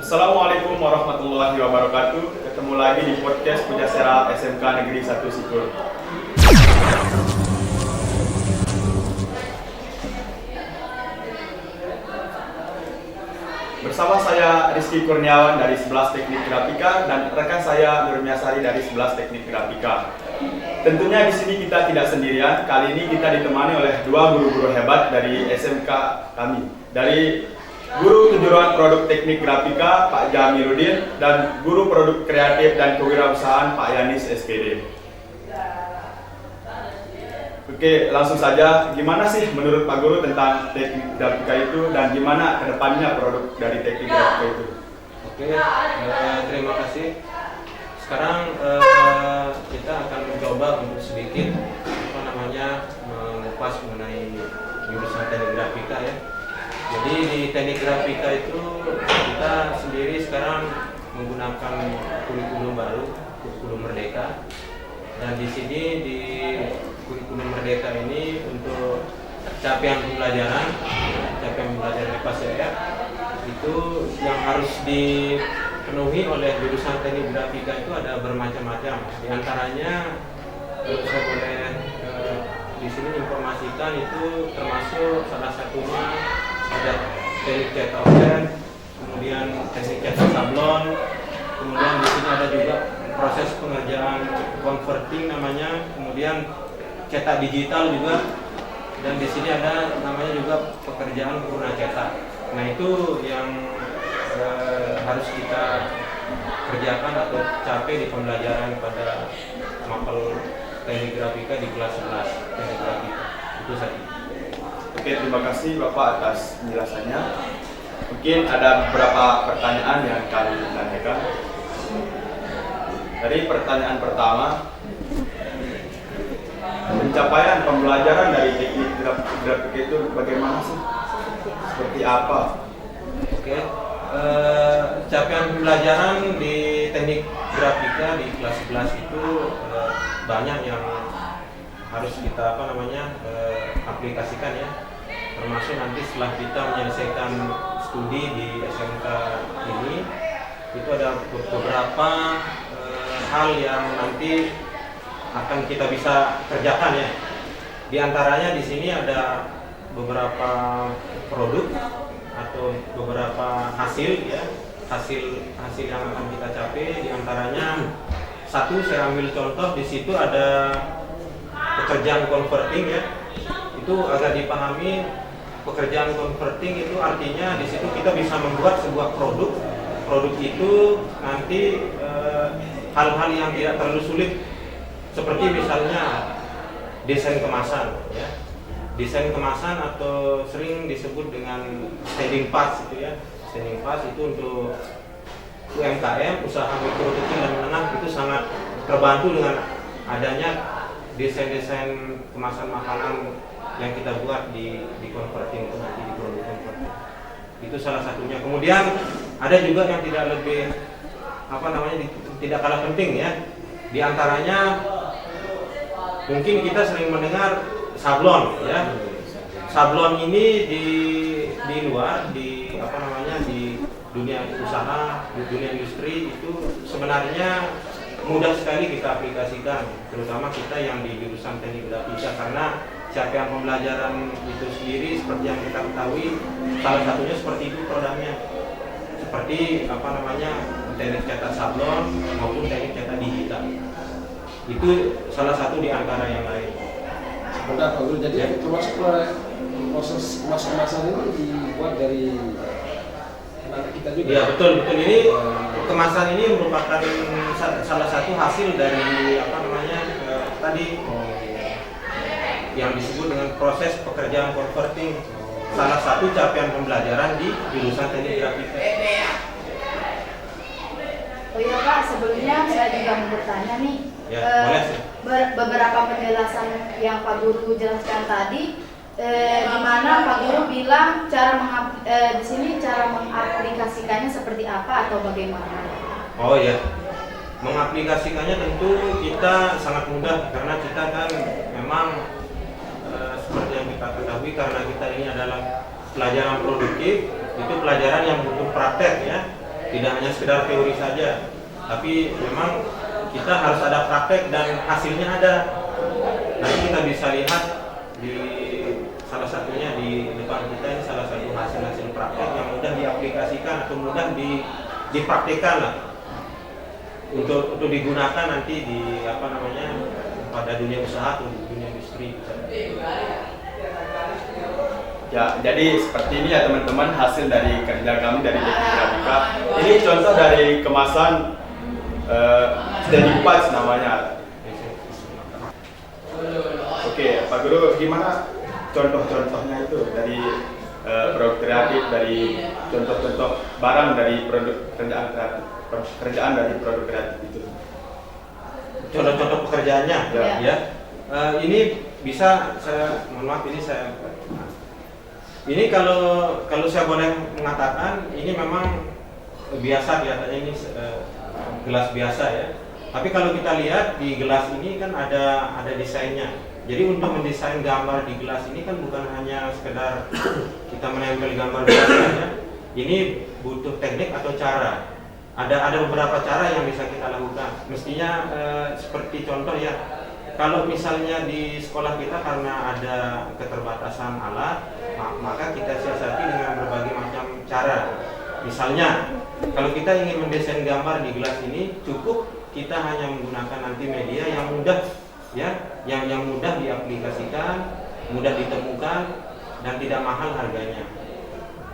Assalamualaikum warahmatullahi wabarakatuh. Ketemu lagi di podcast Pujasera SMK Negeri 1 Sikul. Bersama saya Rizky Kurniawan dari 11 Teknik Grafika dan rekan saya Nurmiasari dari 11 Teknik Grafika. Tentunya di sini kita tidak sendirian. Kali ini kita ditemani oleh dua guru-guru hebat dari SMK kami. Dari Guru Kejuruan Produk Teknik Grafika Pak Jamiluddin dan Guru Produk Kreatif dan Kewirausahaan Pak Yanis SPD. Oke, langsung saja. Gimana sih menurut Pak Guru tentang teknik grafika itu dan gimana kedepannya produk dari teknik grafika itu? Oke, terima kasih. Sekarang kita akan mencoba untuk sedikit mengupas mengenai jurusan teknik grafika ya. Jadi di teknik grafika itu kita sendiri sekarang menggunakan kurikulum baru, kurikulum Merdeka. Dan di sini di kurikulum Merdeka ini untuk capaian pembelajaran IPA CR itu yang harus dipenuhi oleh jurusan teknik grafika itu ada bermacam-macam. Di antaranya saya boleh di sini informasikan itu termasuk salah satunya ada teknik cetak offset, kemudian teknik cetak sablon, kemudian di sini ada juga proses pengerjaan converting namanya, kemudian cetak digital juga, dan di sini ada namanya juga pekerjaan purna cetak. Nah itu yang harus kita kerjakan atau capai di pembelajaran pada mapel teknik grafika di kelas 11 teknik grafika. Itu saja. Oke, terima kasih Bapak atas penjelasannya. Mungkin ada beberapa pertanyaan yang kami tanyakan. Dari pertanyaan pertama, pencapaian pembelajaran dari teknik grafika itu bagaimana sih? Seperti apa? Oke, capaian pembelajaran di teknik grafika di kelas 11 itu banyak yang harus kita aplikasikan ya. Termasuk nanti setelah kita menyelesaikan studi di SMK ini, itu ada beberapa hal yang nanti akan kita bisa kerjakan ya. Di antaranya di sini ada beberapa produk atau beberapa hasil ya, hasil yang akan kita capai. Di antaranya satu, saya ambil contoh di situ ada pekerjaan converting ya. Itu agar dipahami, pekerjaan converting itu artinya di situ kita bisa membuat sebuah produk. Produk itu nanti hal-hal yang tidak terlalu sulit, seperti misalnya desain kemasan ya. Desain kemasan atau sering disebut dengan standing pass itu ya. Standing pass itu untuk UMKM, usaha mikro kecil dan menengah, itu sangat terbantu dengan adanya desain-desain kemasan makanan yang kita buat di converting itu nanti di produk converting. Itu salah satunya. Kemudian ada juga yang tidak kalah penting ya. Di antaranya mungkin kita sering mendengar sablon ya. Sablon ini di luar di dunia usaha, di dunia industri itu sebenarnya mudah sekali kita aplikasikan, terutama kita yang di jurusan teknik grafika, karena capaian pembelajaran itu sendiri seperti yang kita ketahui, salah satunya seperti itu produknya, seperti teknik cetak sablon maupun teknik cetak digital. Itu salah satu di antara yang lain. Benar Pak Guru, jadi termasuk proses kemasan ini dibuat dari anak kita juga. Iya betul. Ini kemasan ini merupakan salah satu hasil dari yang disebut dengan proses pekerjaan converting, salah satu capaian pembelajaran di jurusan teknik grafika. Oh iya Pak, sebelumnya saya juga mau bertanya nih. Ya, boleh sih. Beberapa penjelasan yang Pak Guru jelaskan tadi, di mana Pak Guru bilang di sini cara mengaplikasikannya seperti apa atau bagaimana? Oh ya, mengaplikasikannya tentu kita sangat mudah karena kita kan memang seperti yang kita ketahui, karena kita ini adalah pelajaran produktif, itu pelajaran yang butuh praktek ya. tidak hanya sekedar teori saja, tapi memang kita harus ada praktek dan hasilnya ada. Nanti kita bisa lihat di salah satunya di depan kita ini salah satu hasil praktek yang mudah diaplikasikan atau mudah dipraktikkan lah untuk digunakan nanti di pada dunia usaha atau di dunia industri. Ya, jadi seperti ini ya teman-teman hasil dari kerja kami dari Teknik Grafika. Ini contoh dari kemasan standing patch namanya. Oke, Pak Guru, gimana contoh-contohnya itu dari produk kreatif, dari contoh-contoh barang dari produk kerjaan dari produk kreatif itu? Contoh-contoh pekerjaannya, ya. Ini bisa saya, mohon maaf, ini kalau saya boleh mengatakan ini memang biasa kelihatannya ini gelas biasa ya. Tapi kalau kita lihat di gelas ini kan ada desainnya. Jadi untuk mendesain gambar di gelas ini kan bukan hanya sekedar kita menempel gambar biasa ya. Ini butuh teknik atau cara. Ada beberapa cara yang bisa kita lakukan. Mestinya seperti contoh ya. Kalau misalnya di sekolah kita karena ada keterbatasan alat, maka kita siasati dengan berbagai macam cara. Misalnya, kalau kita ingin mendesain gambar di gelas ini, cukup kita hanya menggunakan nanti media yang mudah, ya, yang mudah diaplikasikan, mudah ditemukan, dan tidak mahal harganya.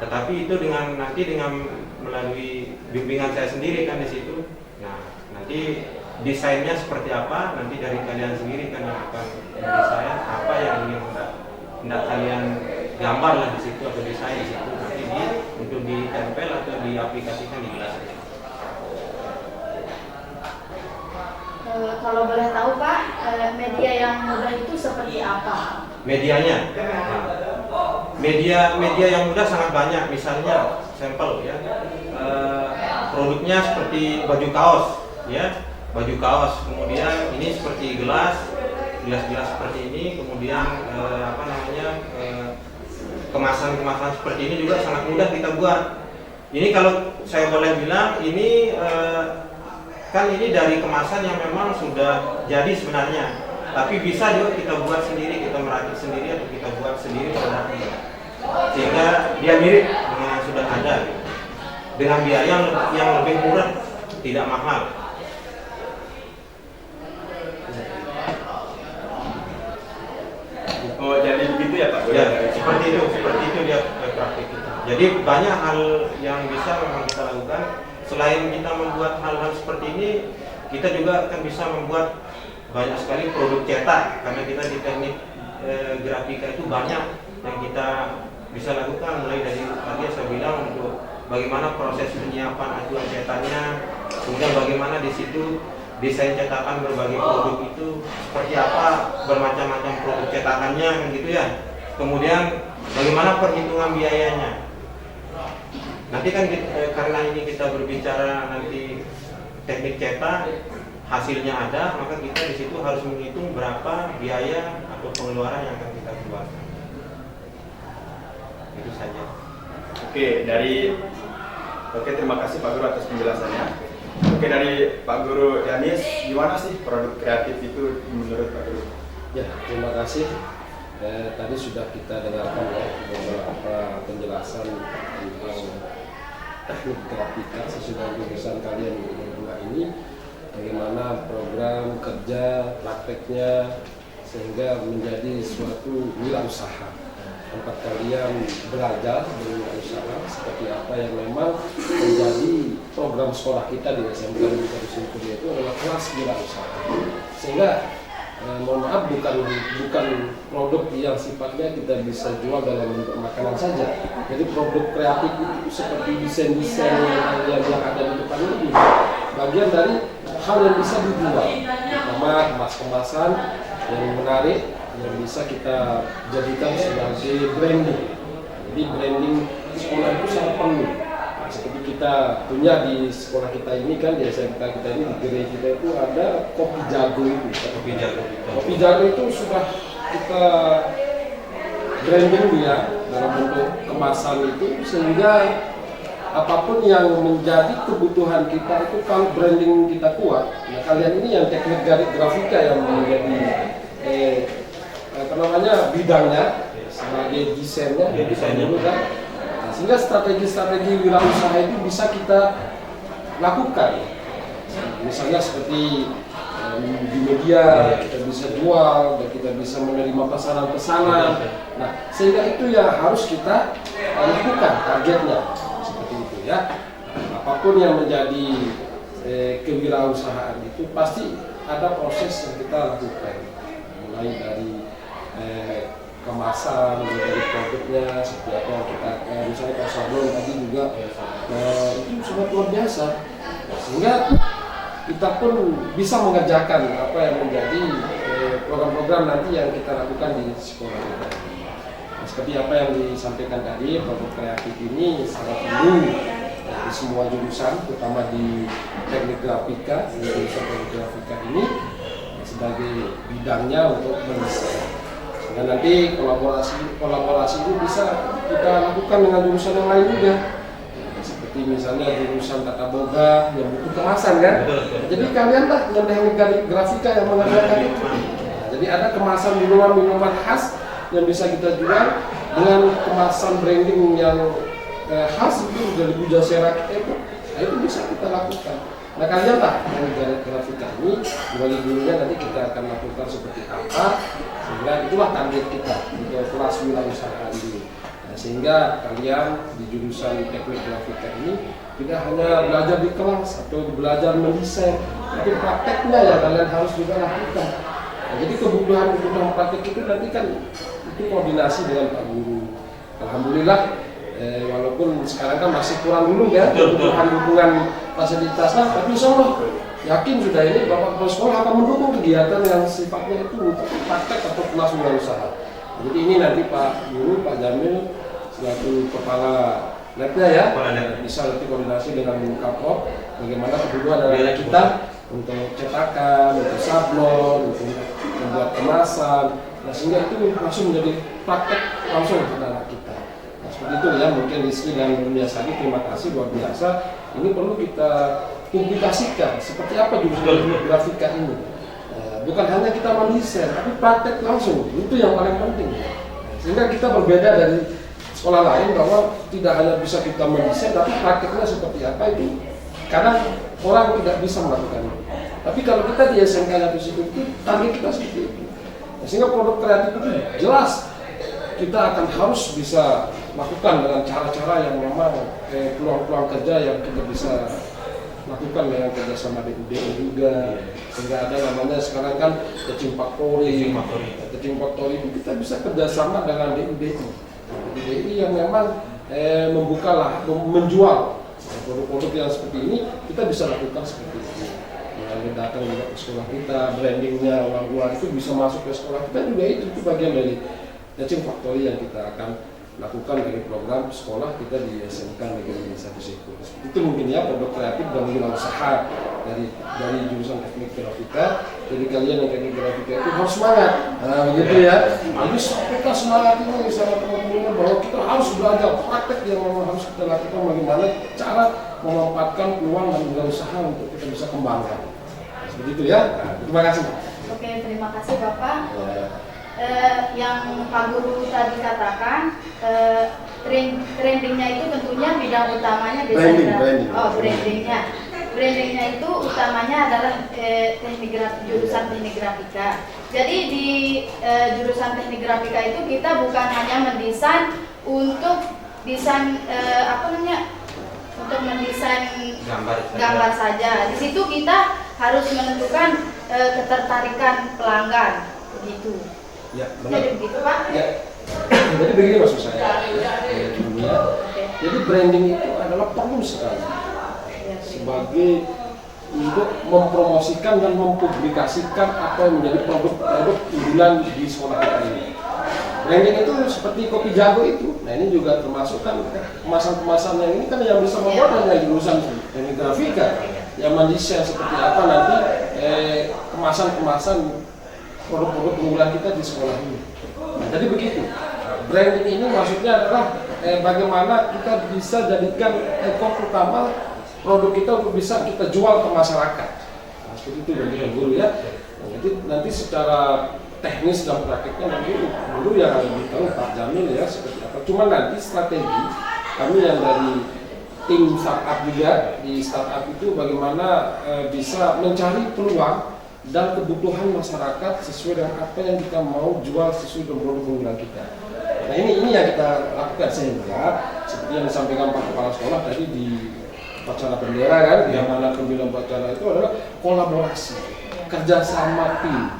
Tetapi itu dengan melalui bimbingan saya sendiri kan di situ. Nah, nanti desainnya seperti apa, nanti dari kalian sendiri kan yang akan mendesain apa yang ingin hendak kalian gambar lah di situ atau desain di situ nanti untuk ditempel atau diaplikasikan di gelas. Kalau boleh tahu Pak, media yang mudah itu seperti apa? Medianya, media yang mudah sangat banyak. Misalnya sampel ya, produknya seperti baju kaos, ya. Baju kaos, kemudian ini seperti gelas seperti ini, kemudian kemasan seperti ini juga sangat mudah kita buat. Ini kalau saya boleh bilang ini kan ini dari kemasan yang memang sudah jadi sebenarnya, tapi bisa juga kita buat sendiri, kita merakit sendiri atau kita buat sendiri produknya, sehingga dia mirip dengan yang sudah ada dengan biaya yang lebih murah, tidak mahal. Oh, jadi begitu ya Pak? Ya, seperti itu dia praktik itu. Jadi banyak hal yang bisa memang kita lakukan. Selain kita membuat hal-hal seperti ini, kita juga akan bisa membuat banyak sekali produk cetak. Karena kita di teknik grafika itu banyak yang kita bisa lakukan. Mulai dari tadi saya bilang untuk bagaimana proses penyiapan acuan cetaknya, kemudian bagaimana di situ desain cetakan berbagai produk itu seperti apa, bermacam-macam produk cetakannya gitu ya. Kemudian bagaimana perhitungan biayanya. Nanti kan karena ini kita berbicara nanti teknik cetak, hasilnya ada, maka kita di situ harus menghitung berapa biaya atau pengeluaran yang akan kita keluarkan. Itu saja. Oke, terima kasih Pak Guru atas penjelasannya. Oke, dari Pak Guru Yanis, gimana sih produk kreatif itu menurut Pak Guru? Ya, terima kasih. Tadi sudah kita dengarkan ya beberapa penjelasan tentang teknik grafika sesudah jurusan kalian berdua ini, bagaimana program kerja, prakteknya, sehingga menjadi suatu wirausaha. Tempat kalian belajar berwirausaha seperti apa yang memang menjadi program sekolah kita di SMK Negeri Dusun Kuria itu adalah kelas wirausaha. Sehingga mohon maaf bukan produk yang sifatnya kita bisa jual dalam bentuk makanan saja. Jadi produk kreatif itu seperti desain-desain yang ada di depan ini bagian dari hal yang bisa dijual. Pertama, kemas-kemasan yang menarik yang bisa kita jadikan sebagai branding. Jadi branding sekolah itu sangat perlu. Seperti kita punya di sekolah kita ini kan, di SMK kita ini, di gereja kita itu ada kopi jago itu. Kopi jago itu sudah kita branding dia dalam bentuk kemasan itu, sehingga apapun yang menjadi kebutuhan kita itu kalau branding kita kuat. Nah kalian ini yang teknik grafika yang menjadi bidangnya sebagai desainnya, dulu kan. Nah, sehingga strategi-strategi wirausaha itu bisa kita lakukan. Misalnya seperti di media kita bisa jual, dan kita bisa menerima pesanan-pesanan. Nah, sehingga itu yang harus kita lakukan targetnya seperti itu ya. Apapun yang menjadi kewirausahaan itu pasti ada proses yang kita lakukan, mulai dari kemasan, dari produknya seperti apa yang kita misalnya Pak Sablon tadi juga itu sangat luar biasa. Nah, sehingga kita pun bisa mengerjakan apa yang menjadi program-program nanti yang kita lakukan di sekolah kita. Nah, seperti apa yang disampaikan tadi, produk kreatif ini sangat perlu di semua jurusan, terutama di teknik grafika, di jurusan teknik grafika ini sebagai bidangnya untuk mendesain. Dan nanti kolaborasi itu bisa kita lakukan dengan jurusan yang lain juga. Seperti misalnya jurusan tata boga yang butuh kemasan kan. Jadi kalian lah yang teknik grafika yang mengerjakan itu. Nah, jadi ada kemasan minuman khas yang bisa kita jual dengan kemasan branding yang khas itu dari Puja Serak itu. Nah, itu bisa kita lakukan. Nah kalian lah yang grafika ini mulai dulunya nanti kita akan lakukan seperti apa, sehingga itulah target kita untuk kelas wirausaha ini. Nah, sehingga kalian di jurusan teknik grafika ini tidak hanya belajar di kelas atau belajar mendesain, tapi prakteknya ya kalian harus juga lakukan. Nah, jadi kebutuhan praktek itu nanti kan itu koordinasi dengan Pak Guru. Alhamdulillah. Walaupun sekarang kan masih kurang dulu ya kebutuhan dukungan fasilitasnya, tapi insya Allah yakin sudah ini Bapak Kepala Sekolah akan mendukung kegiatan yang sifatnya itu untuk praktek atau kelas wirausaha. Jadi ini nanti Pak Guru, Pak Jamil selaku kepala labnya ya bisa nanti koordinasi dengan Kapok bagaimana kebutuhan anak kita untuk cetakan, untuk sablon, untuk membuat kemasan. Nah sehingga itu langsung menjadi praktek langsung ke anak kita. Seperti itu ya, mungkin Rizky dan Rumiasari terima kasih luar biasa. Ini perlu kita publikasikan seperti apa jurusan grafika ini. Bukan hanya kita mendesain, tapi praktek langsung, itu yang paling penting. Sehingga kita berbeda dari sekolah lain bahwa tidak hanya bisa kita mendesain, tapi prakteknya seperti apa itu kadang orang tidak bisa melakukan itu. Tapi kalau kita di SMK Fisika itu target kita seperti itu. Sehingga produk kreatif itu jelas kita akan harus bisa lakukan dengan cara-cara yang memang peluang-peluang kerja yang kita bisa lakukan dengan kerjasama DUD juga. Sehingga ada namanya sekarang kan Teaching Factory itu kita bisa kerjasama dengan DUD yang memang menjual produk-produk yang seperti ini, kita bisa lakukan seperti itu. Datang juga ke sekolah kita, brandingnya orang luar itu bisa masuk ke sekolah kita juga, itu bagian dari Teaching Factory yang kita akan lakukan dari program sekolah kita di SMK Negeri 1 Seku. Itu mungkin ya produk kreatif dan wirausaha dari jurusan teknik grafika. Jadi kalian yang teknik grafika itu harus semangat. Nah begitu ya. Jadi kita semangat ini sama teman-teman bahwa kita harus belajar praktek yang memang harus kita lakukan, bagaimana cara memanfaatkan peluang dan wirausaha untuk kita bisa kembangkan. Seperti itu ya. Nah, terima kasih. Oke, terima kasih Bapak. Yang Pak Guru tadi katakan, trendingnya itu tentunya bidang utamanya brandingnya. Brandingnya itu utamanya adalah jurusan teknik grafika. Jadi di jurusan teknik grafika itu kita bukan hanya mendesain untuk desain untuk mendesain gambar saja. Di situ kita harus menentukan ketertarikan pelanggan, begitu. Ya, benar. Jadi begitu Pak? Ya. Jadi begini maksud saya. Jadi branding itu adalah perlu sekali sebagai untuk mempromosikan dan mempublikasikan apa yang menjadi produk unggulan di sekolah kita ini. Branding itu seperti kopi jago itu. Nah ini juga termasuk kan kemasan-kemasan yang ini kan yang bisa membuat hanya jurusan teknik grafika yang mendesain seperti apa nanti kemasan-kemasan produk-produk unggulan kita di sekolah ini. Nah, jadi begitu. Branding ini maksudnya adalah bagaimana kita bisa jadikan ekor utama produk kita untuk bisa kita jual ke masyarakat. Nah, seperti itu bagi guru ya. Nah, nanti secara teknis dan prakteknya nanti guru yang lebih tahu Pak Jamil ya seperti apa. Cuma nanti strategi kami yang dari tim startup juga di startup itu bagaimana bisa mencari peluang dan kebutuhan masyarakat sesuai dengan apa yang kita mau jual sesuai dengan produk unggulan kita. Nah ini yang kita lakukan sehingga seperti yang disampaikan Pak Kepala Sekolah tadi di upacara bendera kan, yang mana pemilihan upacara itu adalah kolaborasi, kerjasama tim.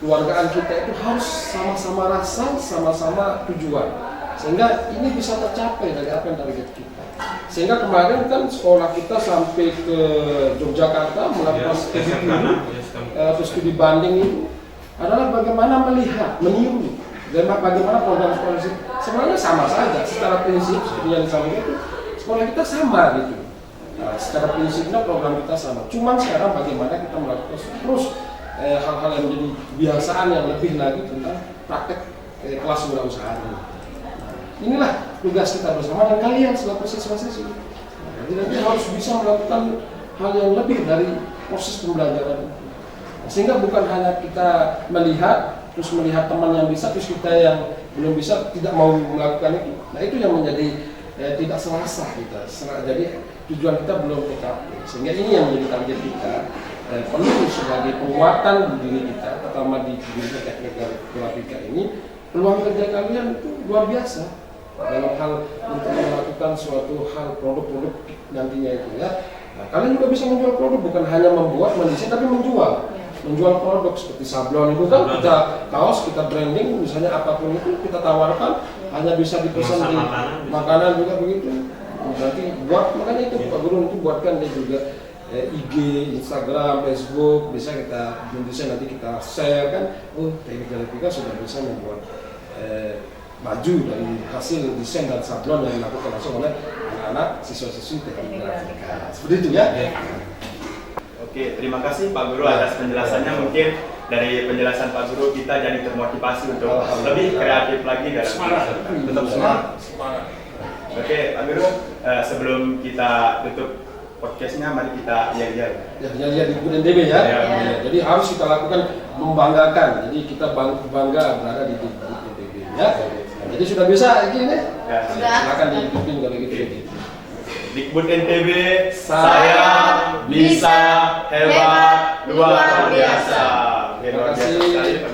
Keluargaan kita itu harus sama-sama rasa, sama-sama tujuan, sehingga ini bisa tercapai dari apa yang target kita. Sehingga kemarin kan sekolah kita sampai ke Yogyakarta melakukan studi banding itu adalah bagaimana melihat, meniru bagaimana program sekolah itu sebenarnya sama saja secara prinsip seperti yang disampaikan itu sekolah kita sama gitu. Nah, secara prinsipnya program kita sama. Cuman sekarang bagaimana kita melakukan terus hal-hal yang menjadi kebiasaan yang lebih lagi tentang praktek kelas wirausaha ini. Inilah tugas kita bersama dan kalian selaku siswa-siswi. Jadi nanti harus bisa melakukan hal yang lebih dari proses pembelajaran itu. Sehingga bukan hanya kita melihat teman yang bisa, terus kita yang belum bisa tidak mau melakukan itu. Nah itu yang menjadi tidak selasa kita. Jadi tujuan kita belum tercapai. Sehingga ini yang menjadi target kita. Perlu sebagai penguatan di diri kita, terutama di dunia teknik grafika ini, peluang kerja kalian itu luar biasa. Dalam hal untuk melakukan suatu hal produk-produk nantinya itu ya. Nah, kalian juga bisa menjual produk, bukan hanya membuat, mendesain, tapi menjual produk seperti sablon itu kan kita kaos, kita branding, misalnya apapun itu kita tawarkan, hanya bisa dipesan di makanan juga begitu. Berarti buat makanya itu Pak Guru itu buatkan dia juga IG, Instagram, Facebook, bisa kita mendesain nanti kita share kan. Oh, teknik grafika sudah bisa membuat maju dari hasil desain dan sablon yang dilakukan langsung oleh anak-anak siswa-siswi teknik grafika. Seperti itu ya. Oke, terima kasih Pak Guru atas penjelasannya. Mungkin dari penjelasan Pak Guru kita jadi termotivasi untuk lebih kreatif lagi dalam tetap semangat. Oke, Pak Guru, sebelum kita tutup podcastnya, mari kita lihat-lihat. Ya, di NTB ya. Jadi harus kita lakukan membanggakan. Jadi kita bangga berada di NTB ya. Jadi sudah bisa ini? Ya, silakan diikutin kalau gitu. Dikbud NTB, saya bisa hebat luar biasa. Terima kasih.